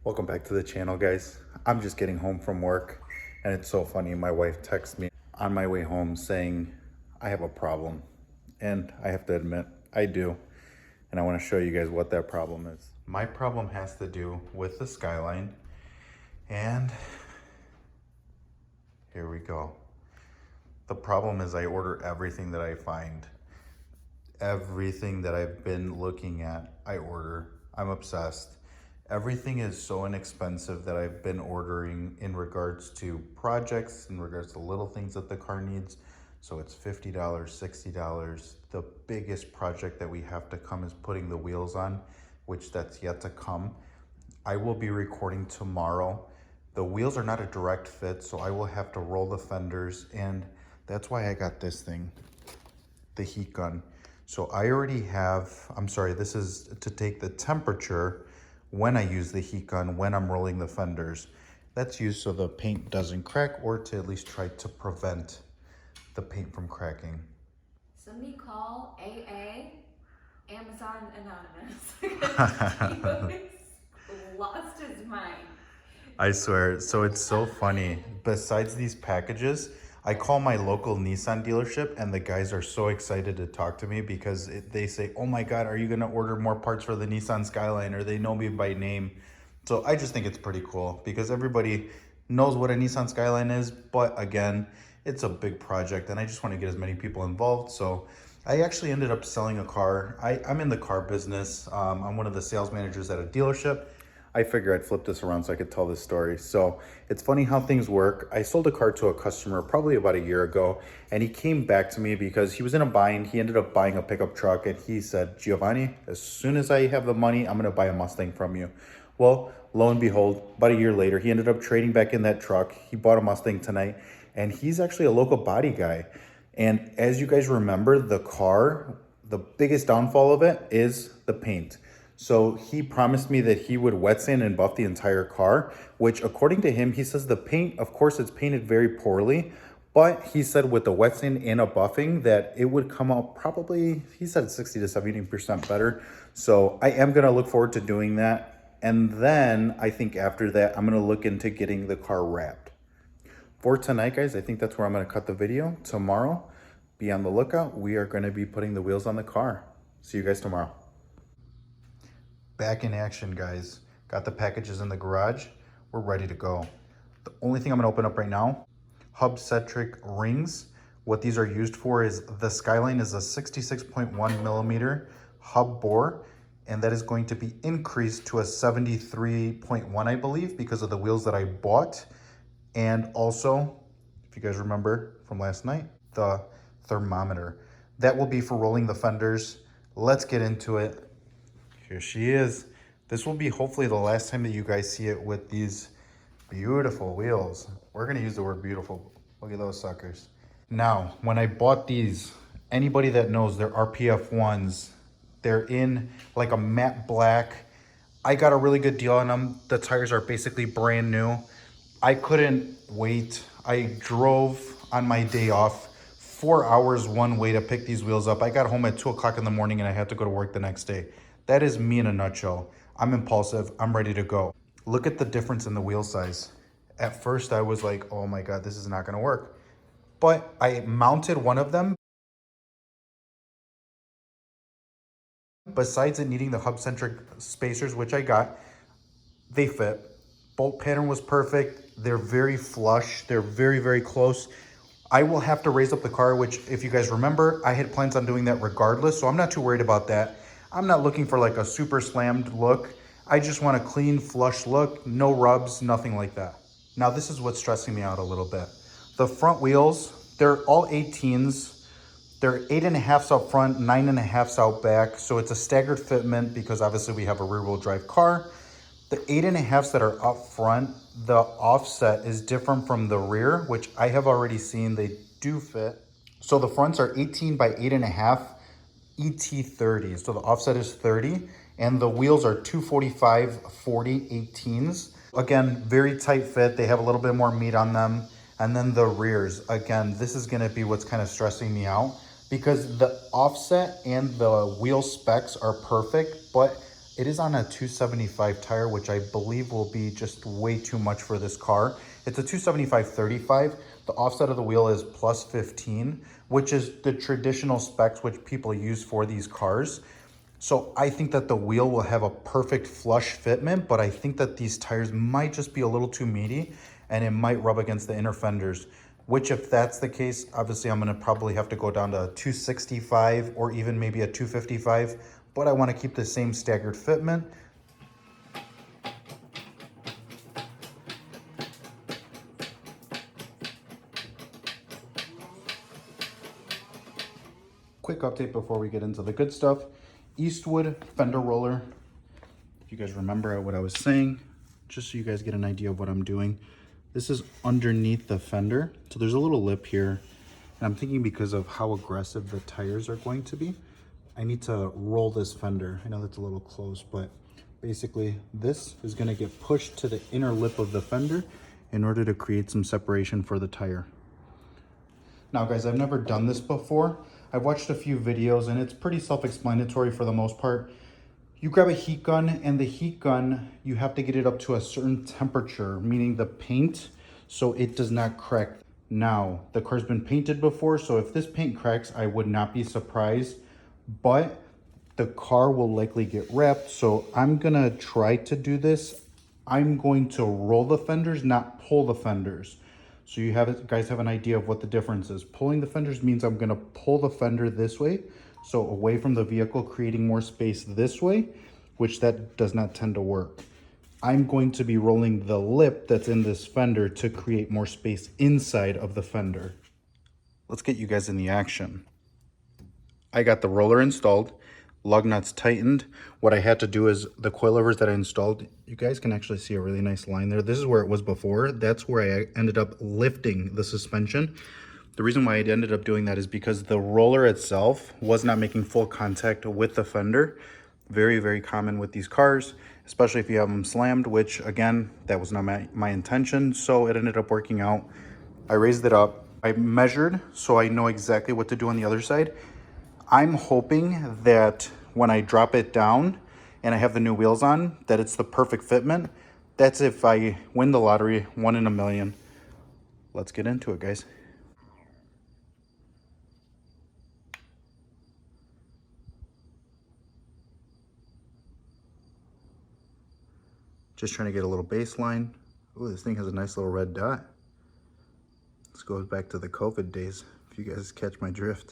Welcome back to the channel, guys. I'm just getting home from work, and it's so funny. My wife texted me on my way home saying I have a problem, and I have to admit I do, and I want to show you guys what that problem is. My problem has to do with the Skyline, and here we go. The problem is I order everything that I find. Everything that I've been looking at, I order. I'm obsessed. Everything is so inexpensive that I've been ordering in regards to projects, in regards to little things that the car needs. So it's $50, $60. The biggest project that we have to come is putting the wheels on, which that's yet to come. I will be recording tomorrow. The wheels are not a direct fit, so I will have to roll the fenders, and that's why I got this thing, the heat gun. So I already have, this is to take the temperature when I use the heat gun, when I'm rolling the fenders. That's used so the paint doesn't crack, or to at least try to prevent the paint from cracking. Somebody call AA, Amazon Anonymous. He lost his mind. I swear. So it's so funny. Besides these packages, I call my local Nissan dealership, and the guys are so excited to talk to me because they say, oh my God, are you going to order more parts for the Nissan Skyline? Or they know me by name. So I just think it's pretty cool because everybody knows what a Nissan Skyline is. But again, it's a big project, and I just want to get as many people involved. So I actually ended up selling a car. I'm in the car business. I'm one of the sales managers at a dealership. I figure I'd flip this around so I could tell this story. So it's funny how things work. I sold a car to a customer probably about a year ago, and he came back to me because he was in a bind. He ended up buying a pickup truck, and he said, Giovanni, as soon as I have the money, I'm gonna buy a Mustang from you. Well, lo and behold, about a year later, he ended up trading back in that truck. He bought a Mustang tonight, and he's actually a local body guy. And as you guys remember, the car, the biggest downfall of it is the paint. So he promised me that he would wet sand and buff the entire car, which according to him, he says the paint, of course, it's painted very poorly, but he said with the wet sand and a buffing that it would come out probably, he said 60 to 70% better. So I am gonna look forward to doing that. And then I think after that, I'm gonna look into getting the car wrapped. For tonight, guys, I think that's where I'm gonna cut the video. Tomorrow, be on the lookout. We are gonna be putting the wheels on the car. See you guys tomorrow. Back in action, guys. Got the packages in the garage. We're ready to go. The only thing I'm gonna open up right now, hub-centric rings. What these are used for is the Skyline is a 66.1 millimeter hub bore, and that is going to be increased to a 73.1, I believe, because of the wheels that I bought. And also, if you guys remember from last night, the thermometer. That will be for rolling the fenders. Let's get into it. Here she is. This will be hopefully the last time that you guys see it with these beautiful wheels. We're gonna use the word beautiful. Look at those suckers. Now, when I bought these, anybody that knows they're RPF ones, they're in like a matte black. I got a really good deal on them. The tires are basically brand new. I couldn't wait. I drove on my day off 4 hours one way to pick these wheels up. I got home at 2 o'clock in the morning and I had to go to work the next day. That is me in a nutshell. I'm impulsive, I'm ready to go. Look at the difference in the wheel size. At first I was like, oh my God, this is not gonna work. But I mounted one of them. Besides it needing the hub-centric spacers, which I got, they fit. Bolt pattern was perfect. They're very flush. They're very, very close. I will have to raise up the car, which if you guys remember, I had plans on doing that regardless. So I'm not too worried about that. I'm not looking for like a super slammed look. I just want a clean, flush look, no rubs, nothing like that. Now this is what's stressing me out a little bit. The front wheels, they're all 18s. They're 8.5s out front, 9.5s out back. So it's a staggered fitment because obviously we have a rear wheel drive car. The 8.5s that are up front, the offset is different from the rear, which I have already seen. They do fit. So the fronts are 18 by 8.5 ET30. So the offset is 30 and the wheels are 245 40 18s. Again, very tight fit. They have a little bit more meat on them. And then the rears, again, this is gonna be what's kind of stressing me out because the offset and the wheel specs are perfect, but It is on a 275 tire, which I believe will be just way too much for this car. It's a 275/35. The offset of the wheel is plus 15, which is the traditional specs which people use for these cars. So I think that the wheel will have a perfect flush fitment, but I think that these tires might just be a little too meaty and it might rub against the inner fenders, which if that's the case, obviously I'm gonna probably have to go down to a 265 or even maybe a 255, but I wanna keep the same staggered fitment. Quick update before we get into the good stuff. Eastwood Fender roller. If you guys remember what I was saying, just so you guys get an idea of what I'm doing. This is underneath the fender. So there's a little lip here. And I'm thinking because of how aggressive the tires are going to be, I need to roll this fender. I know that's a little close, but basically this is gonna get pushed to the inner lip of the fender in order to create some separation for the tire. Now guys, I've never done this before. I've watched a few videos and it's pretty self-explanatory for the most part. You grab a heat gun, and the heat gun, you have to get it up to a certain temperature, meaning the paint, so it does not crack. Now, the car's been painted before, so if this paint cracks, I would not be surprised, but the car will likely get wrapped, so I'm gonna try to do this. I'm going to roll the fenders, not pull the fenders. So you guys have an idea of what the difference is. Pulling the fenders means I'm gonna pull the fender this way, so away from the vehicle, creating more space this way, which that does not tend to work. I'm going to be rolling the lip that's in this fender to create more space inside of the fender. Let's get you guys in the action. I got the roller installed, lug nuts tightened. What I had to do is the coilovers that I installed, you guys can actually see a really nice line there. This is where it was before. That's where I ended up lifting the suspension. The reason why I ended up doing that is because the roller itself was not making full contact with the fender. Very, very common with these cars, especially if you have them slammed, which again, that was not my intention. So it ended up working out. I raised it up. I measured so I know exactly what to do on the other side. I'm hoping that when I drop it down and I have the new wheels on, that it's the perfect fitment. That's if I win the lottery, 1 in a million. Let's get into it, guys. Just trying to get a little baseline. Ooh, this thing has a nice little red dot. This goes back to the COVID days, if you guys catch my drift.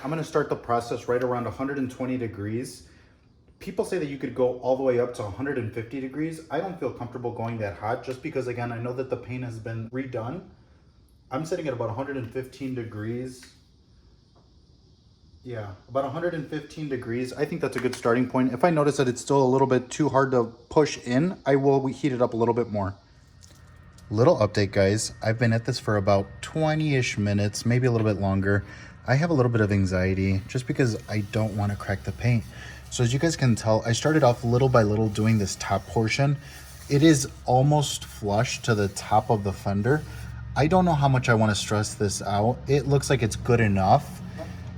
I'm gonna start the process right around 120 degrees. People say that you could go all the way up to 150 degrees. I don't feel comfortable going that hot just because, again, I know that the paint has been redone. I'm sitting at about 115 degrees. Yeah, about 115 degrees. I think that's a good starting point. If I notice that it's still a little bit too hard to push in, I will heat it up a little bit more. Little update, guys. I've been at this for about 20-ish minutes, maybe a little bit longer. I have a little bit of anxiety just because I don't want to crack the paint. So as you guys can tell, I started off little by little doing this top portion. It is almost flush to the top of the fender. I don't know how much I want to stress this out. It looks like it's good enough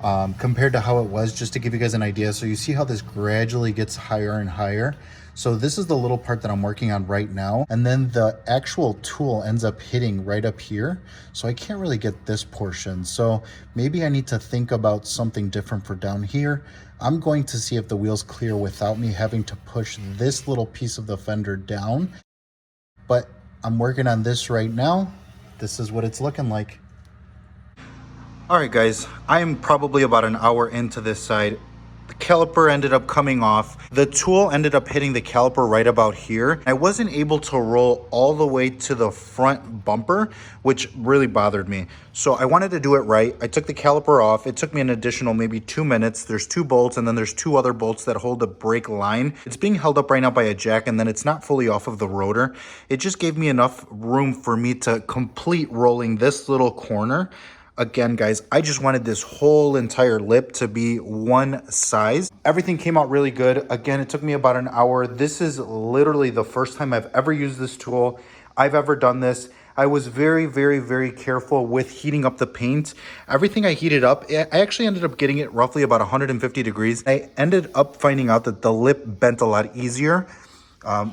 compared to how it was, just to give you guys an idea. So you see how this gradually gets higher and higher. So this is the little part that I'm working on right now. And then the actual tool ends up hitting right up here. So I can't really get this portion. So maybe I need to think about something different for down here. I'm going to see if the wheel's clear without me having to push this little piece of the fender down. But I'm working on this right now. This is what it's looking like. All right, guys, I am probably about an hour into this side. The caliper ended up coming off. The tool ended up hitting the caliper right about here. I wasn't able to roll all the way to the front bumper, which really bothered me. So I wanted to do it right. I took the caliper off. It took me an additional maybe 2 minutes. There's 2 bolts and then there's 2 other bolts that hold the brake line. It's being held up right now by a jack and then it's not fully off of the rotor. It just gave me enough room for me to complete rolling this little corner. Again, guys, I just wanted this whole entire lip to be one size. Everything came out really good. Again, it took me about an hour. This is literally the first time I've ever used this tool. I've ever done this. I was very, very, very careful with heating up the paint. Everything I heated up, I actually ended up getting it roughly about 150 degrees. I ended up finding out that the lip bent a lot easier.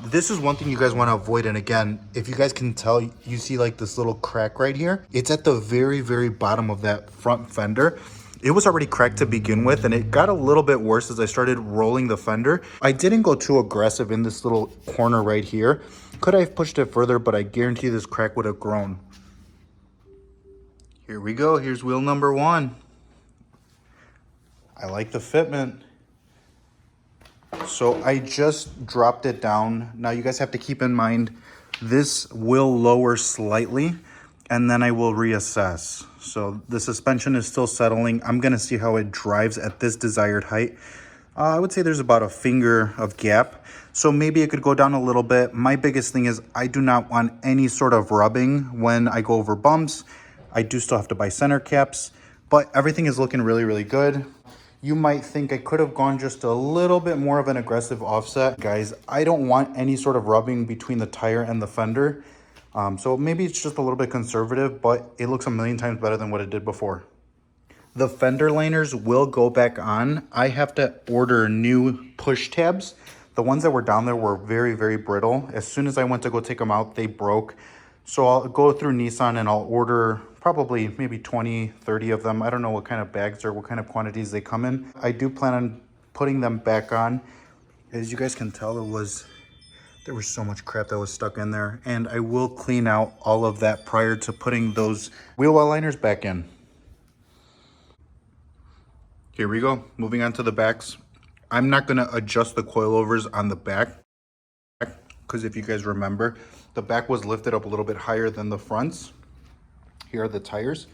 This is one thing you guys want to avoid. And again, if you guys can tell, you see like this little crack right here. It's at the very, very bottom of that front fender. It was already cracked to begin with, and it got a little bit worse as I started rolling the fender. I didn't go too aggressive in this little corner right here. Could I have pushed it further, but I guarantee this crack would have grown. Here we go. Here's wheel number 1. I like the fitment. So I just dropped it down. Now you guys have to keep in mind, this will lower slightly and then I will reassess. So the suspension is still settling. I'm gonna see how it drives at this desired height. I would say there's about a finger of gap. So maybe it could go down a little bit. My biggest thing is I do not want any sort of rubbing when I go over bumps. I do still have to buy center caps, but everything is looking really, really good. You might think I could have gone just a little bit more of an aggressive offset. Guys, I don't want any sort of rubbing between the tire and the fender. So maybe it's just a little bit conservative, but it looks a million times better than what it did before. The fender liners will go back on. I have to order new push tabs. The ones that were down there were very, very brittle. As soon as I went to go take them out, they broke. So I'll go through Nissan and I'll order probably maybe 20, 30 of them. I don't know what kind of bags or what kind of quantities they come in. I do plan on putting them back on. As you guys can tell, there was so much crap that was stuck in there. And I will clean out all of that prior to putting those wheel well liners back in. Here we go. Moving on to the backs. I'm not gonna adjust the coilovers on the back because if you guys remember, the back was lifted up a little bit higher than the fronts. Here are the tires.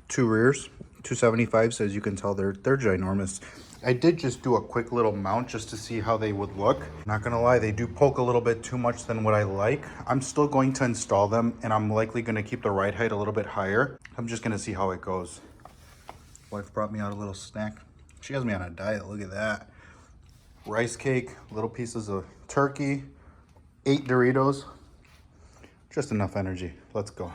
2 rears, 275s. As you can tell, they're ginormous. I did just do a quick little mount just to see how they would look. Not gonna lie, they do poke a little bit too much than what I like. I'm still going to install them and I'm likely gonna keep the ride height a little bit higher. I'm just gonna see how it goes. Wife brought me out a little snack. She has me on a diet, look at that. Rice cake, little pieces of turkey, 8 Doritos. Just enough energy. Let's go.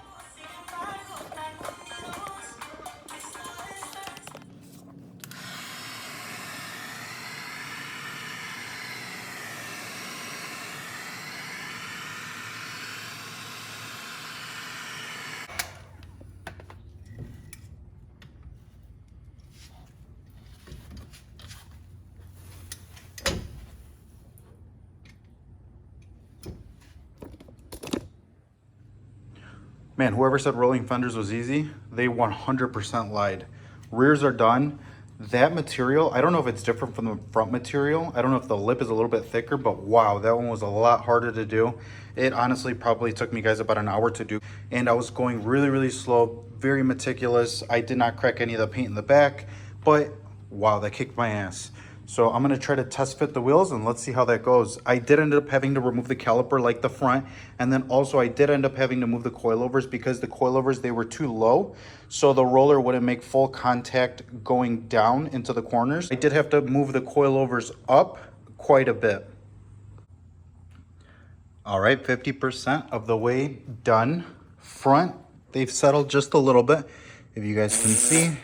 Man, whoever said rolling fenders was easy, they 100% lied. Rears are done. That material, I don't know if it's different from the front material. I don't know if the lip is a little bit thicker, but wow, that one was a lot harder to do. It honestly probably took me guys about an hour to do. And I was going really, really slow, very meticulous. I did not crack any of the paint in the back, but wow, that kicked my ass. So I'm gonna try to test fit the wheels and let's see how that goes. I did end up having to remove the caliper like the front, and then also I did end up having to move the coilovers because the coilovers, they were too low. So the roller wouldn't make full contact going down into the corners. I did have to move the coilovers up quite a bit. All right, 50% of the way done. Front, they've settled just a little bit. If you guys can see,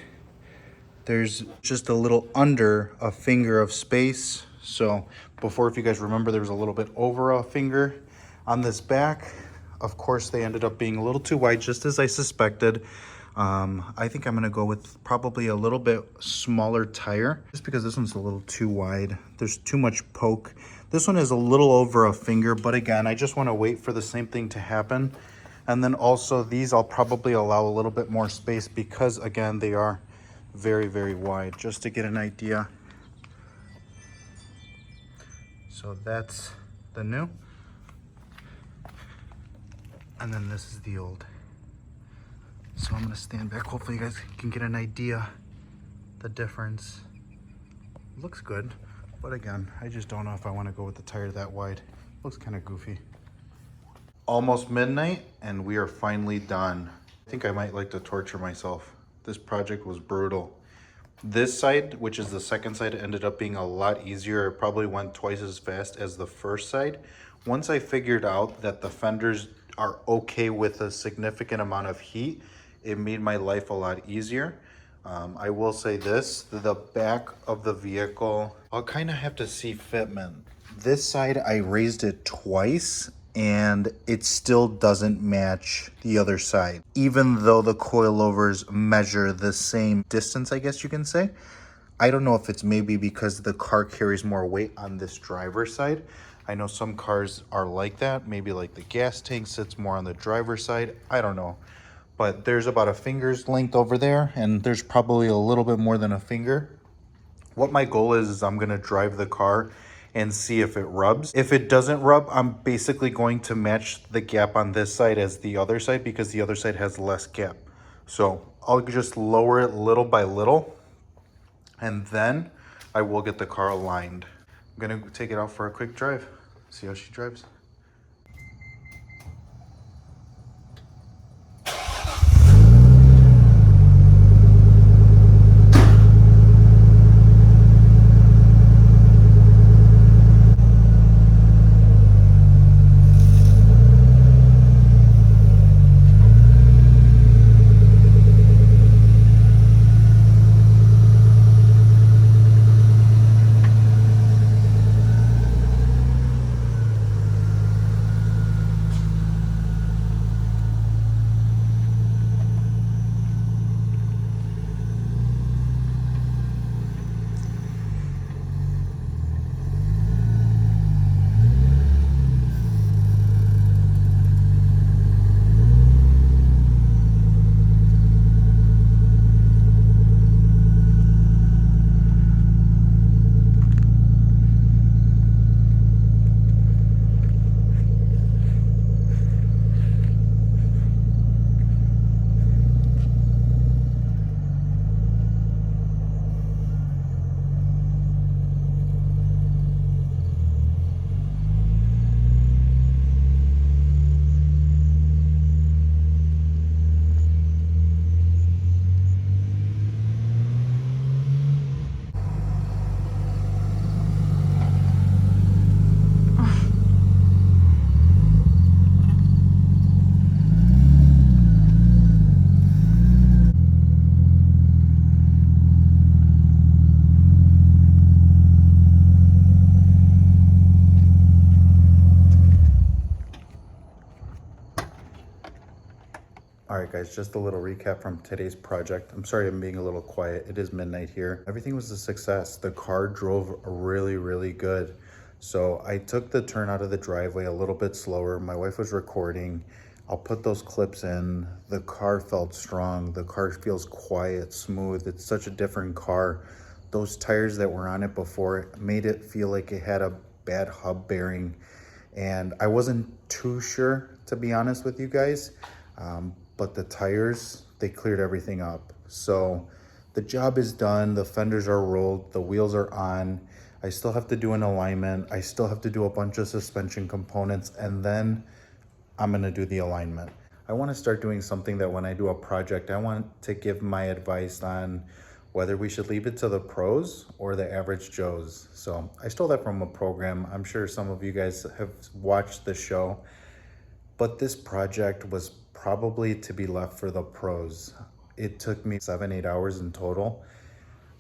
there's just a little under a finger of space. So before, if you guys remember, there was a little bit over a finger on this back. Of course, they ended up being a little too wide, just as I suspected. I think I'm gonna go with probably a little bit smaller tire, just because this one's a little too wide. There's too much poke. This one is a little over a finger, but again, I just wanna wait for the same thing to happen. And then also these, I'll probably allow a little bit more space because again, they are very, very wide, just to get an idea. So that's the new. And then this is the old. So I'm gonna stand back. Hopefully you guys can get an idea the difference. Looks good, but again, I just don't know if I want to go with the tire that wide. Looks kind of goofy. Almost midnight and we are finally done. I think I might like to torture myself. This project was brutal. This side, which is the second side, ended up being a lot easier. It probably went twice as fast as the first side. Once I figured out that the fenders are okay with a significant amount of heat, it made my life a lot easier. I will say this, the back of the vehicle, I'll kind of have to see fitment. This side, I raised it twice and it still doesn't match the other side. Even though the coilovers measure the same distance, I guess you can say. I don't know if it's maybe because the car carries more weight on this driver's side. I know some cars are like that. Maybe like the gas tank sits more on the driver's side. I don't know. But there's about a finger's length over there, and there's probably a little bit more than a finger. What my goal is I'm gonna drive the car and see if it rubs. If it doesn't rub, I'm basically going to match the gap on this side as the other side because the other side has less gap. So I'll just lower it little by little, and then I will get the car aligned. I'm gonna take it out for a quick drive, see how she drives. All right, guys, just a little recap from today's project. I'm sorry I'm being a little quiet. It is midnight here. Everything was a success. The car drove really, really good. So I took the turn out of the driveway a little bit slower. My wife was recording. I'll put those clips in. The car felt strong. The car feels quiet, smooth. It's such a different car. Those tires that were on it before made it feel like it had a bad hub bearing. And I wasn't too sure, to be honest with you guys. But the tires, they cleared everything up. So the job is done. The fenders are rolled. The wheels are on. I still have to do an alignment. I still have to do a bunch of suspension components, and then I'm gonna do the alignment. I wanna start doing something that when I do a project, I want to give my advice on whether we should leave it to the pros or the average Joes. So I stole that from a program. I'm sure some of you guys have watched the show, but this project was probably to be left for the pros. It took me 7-8 hours in total.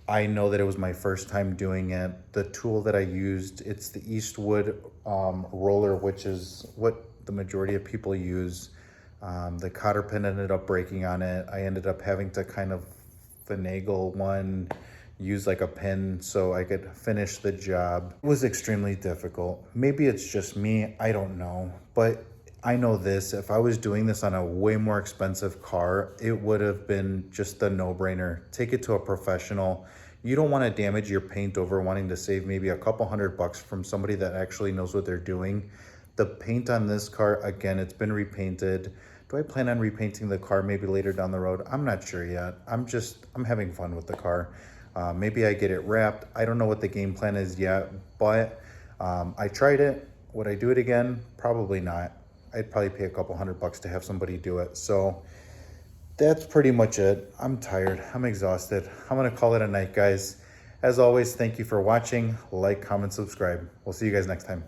I know that it was my first time doing it. The tool that I used, it's the Eastwood roller, which is what the majority of people use. The cotter pin ended up breaking on it. I ended up having to kind of finagle one, use like a pin so I could finish the job. It was extremely difficult. Maybe it's just me, I don't know. But I know this, if I was doing this on a way more expensive car, it would have been just a no-brainer. Take it to a professional. You don't want to damage your paint over wanting to save maybe a couple $100 from somebody that actually knows what they're doing. The paint on this car, again, it's been repainted. Do I plan on repainting the car maybe later down the road? I'm not sure yet. I'm having fun with the car. Maybe I get it wrapped. I don't know what the game plan is yet, but I tried it. Would I do it again? Probably not. I'd probably pay a couple $100 to have somebody do it. So that's pretty much it. I'm tired. I'm exhausted. I'm going to call it a night, guys. As always, thank you for watching. Like, comment, subscribe. We'll see you guys next time.